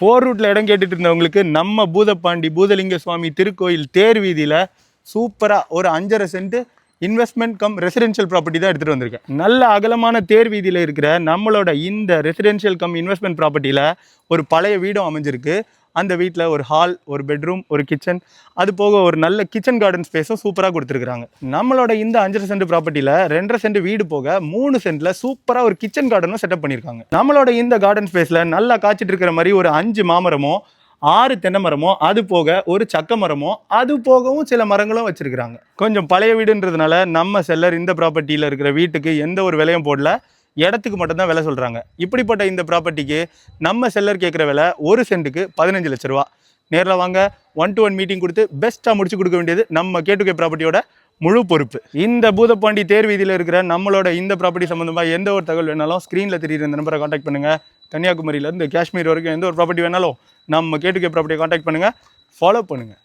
போர் ரூட்டில் இடம் கேட்டுட்டு இருந்தவங்களுக்கு நம்ம பூதப்பாண்டி பூதலிங்க சுவாமி திருக்கோயில் தேர் வீதியில் சூப்பராக ஒரு 5.5 send investment cum residential property தான் எடுத்துகிட்டு வந்திருக்கேன். நல்ல அகலமான தேர் வீதியில் இருக்கிற நம்மளோட இந்த ரெசிடென்ஷியல் கம் இன்வெஸ்ட்மெண்ட் ப்ராப்பர்ட்டியில் ஒரு பழைய வீடும் அமைஞ்சிருக்கு. அந்த வீட்டில் ஒரு ஹால், ஒரு பெட்ரூம், ஒரு கிச்சன், அது போக ஒரு நல்ல கிச்சன் கார்டன் ஸ்பேஸும் சூப்பராக கொடுத்துருக்காங்க. நம்மளோட இந்த 5.5 சென்ட் ப்ராப்பர்ட்டியில் 2.5 சென்ட் வீடு போக 3 சென்ட்டில் சூப்பராக ஒரு கிச்சன் கார்டனும் செட்டப் பண்ணியிருக்காங்க. நம்மளோட இந்த கார்டன் ஸ்பேஸில் நல்லா காய்ச்சிட்டு இருக்கிற மாதிரி ஒரு 5 மாமரமோ 6 தென்னை மரமோ, அது போக ஒரு சக்க மரமோ, அது போகவும் சில மரங்களும் வச்சிருக்கிறாங்க. கொஞ்சம் பழைய வீடுன்றதுனால நம்ம செல்லர் இந்த ப்ராப்பர்ட்டியில் இருக்கிற வீட்டுக்கு எந்த ஒரு விலையும் போடல, இடத்துக்கு மட்டும்தான் விலை சொல்கிறாங்க. இப்படிப்பட்ட இந்த ப்ராப்பர்ட்டிக்கு நம்ம செல்லர் கேட்குற விலை 1 சென்ட்டுக்கு 15 லட்ச ரூபா. நேரில் வாங்க, 1-to-1 மீட்டிங் கொடுத்து பெஸ்ட்டாக முடிச்சு கொடுக்க வேண்டியது நம்ம கேட்டுக்கே ப்ராப்பர்ட்டியோட முழு பொறுப்பு. இந்த பூதப்பாண்டி தேர் வீதியில் இருக்கிற நம்மளோட இந்த ப்ராப்பர்ட்டி சம்மந்தமாக எந்த ஒரு தகவல் வேணாலும் ஸ்க்ரீனில் தெரியுற இந்த நம்பரை காண்டாக்ட் பண்ணுங்கள். கன்னியாகுமரியிலேருந்து காஷ்மீர் வரைக்கும் எந்த ஒரு ப்ராப்பர்ட்டி வேணாலும் நம்ம கேட்டுக்கே ப்ராப்பர்ட்டியை காண்டாக்ட் பண்ணுங்கள், ஃபாலோ பண்ணுங்கள்.